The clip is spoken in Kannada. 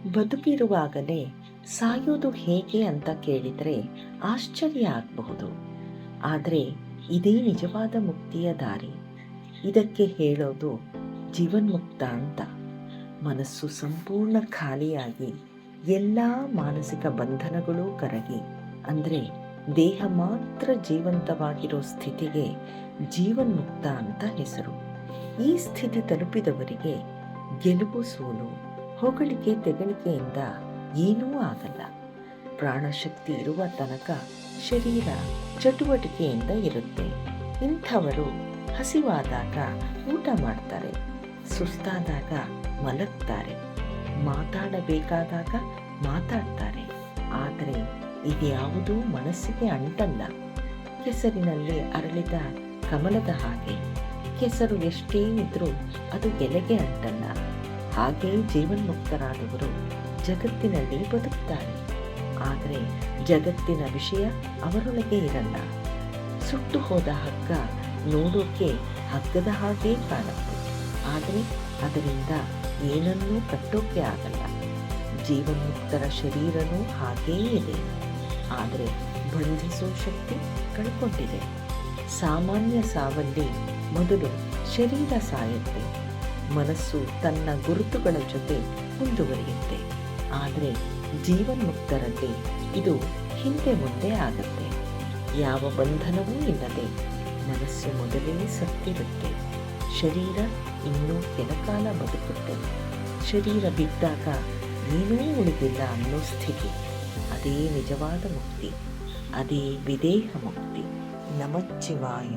ಬದುಕಿರುವಾಗಲೇ ಸಾಯೋದು ಹೇಗೆ ಅಂತ ಕೇಳಿದರೆ ಆಶ್ಚರ್ಯ ಆಗಬಹುದು. ಆದರೆ ಇದೇ ನಿಜವಾದ ಮುಕ್ತಿಯ ದಾರಿ. ಇದಕ್ಕೆ ಹೇಳೋದು ಜೀವನ್ಮುಕ್ತ ಅಂತ. ಮನಸ್ಸು ಸಂಪೂರ್ಣ ಖಾಲಿಯಾಗಿ ಎಲ್ಲ ಮಾನಸಿಕ ಬಂಧನಗಳೂ ಕರಗಿ, ಅಂದರೆ ದೇಹ ಮಾತ್ರ ಜೀವಂತವಾಗಿರೋ ಸ್ಥಿತಿಗೆ ಜೀವನ್ಮುಕ್ತ ಅಂತ ಹೆಸರು. ಈ ಸ್ಥಿತಿ ತಲುಪಿದವರಿಗೆ ಗೆಲುವು ಸೋಲು, ಹೊಗಳಿಕೆ ತೆಗಳಿಕೆಯಿಂದ ಏನೂ ಆಗಲ್ಲ. ಪ್ರಾಣಶಕ್ತಿ ಇರುವ ತನಕ ಶರೀರ ಚಟುವಟಿಕೆಯಿಂದ ಇರುತ್ತೆ. ಇಂಥವರು ಹಸಿವಾದಾಗ ಊಟ ಮಾಡ್ತಾರೆ, ಸುಸ್ತಾದಾಗ ಮಲಗ್ತಾರೆ, ಮಾತಾಡಬೇಕಾದಾಗ ಮಾತಾಡ್ತಾರೆ. ಆದರೆ ಇದ್ಯಾವುದೂ ಮನಸ್ಸಿಗೆ ಅಂಟಲ್ಲ. ಕೆಸರಿನಲ್ಲಿ ಅರಳಿದ ಕಮಲದ ಹಾಗೆ ಕೆಸರು ಎಷ್ಟೇ ಇದ್ರೂ ಅದು ಎಲೆಗೆ ಅಂಟಲ್ಲ. ಹಾಗೆಯೇ ಜೀವನ್ಮುಕ್ತರಾದವರು ಜಗತ್ತಿನಲ್ಲಿ ಬದುಕ್ತಾರೆ. ಆದರೆ ಜಗತ್ತಿನ ವಿಷಯ ಅವರೊಳಗೆ ಇರಲ್ಲ. ಸುಟ್ಟು ಹೋದ ಹಗ್ಗ ನೋಡೋಕೆ ಹಗ್ಗದ ಹಾಗೇ ಕಾಣುತ್ತೆ, ಆದರೆ ಅದರಿಂದ ಏನನ್ನೂ ಕಟ್ಟೋಕೆ ಆಗಲ್ಲ. ಜೀವನ್ಮುಕ್ತರ ಶರೀರನೂ ಹಾಗೇ ಇದೆ, ಆದರೆ ಬಂಧಿಸೋ ಶಕ್ತಿ ಕಳ್ಕೊಂಡಿದೆ. ಸಾಮಾನ್ಯ ಸಾವಲ್ಲಿ ಮೊದಲು ಶರೀರ ಸಾಯುತ್ತೆ, ಮನಸ್ಸು ತನ್ನ ಗುರುತುಗಳ ಜೊತೆ ಮುಂದುವರಿಯುತ್ತೆ. ಆದರೆ ಜೀವನ್ಮುಕ್ತರಲ್ಲಿ ಇದು ಹಿಂದೆ ಮುಂದೆ ಆಗುತ್ತೆ. ಯಾವ ಬಂಧನವೂ ಇಲ್ಲದೆ ಮನಸ್ಸು ಮೊದಲೇ ಸತ್ತಿರುತ್ತೆ. ಶರೀರ ಇನ್ನೂ ಕೆಲಕಾಲ ಬದುಕುತ್ತೆ. ಶರೀರ ಬಿದ್ದಾಗ ಏನೂ ಉಳಿದಿಲ್ಲ ಅನ್ನೋ ಸ್ಥಿತಿ, ಅದೇ ನಿಜವಾದ ಮುಕ್ತಿ, ಅದೇ ವಿದೇಹ ಮುಕ್ತಿ. ನಮಃ ಶಿವಾಯ.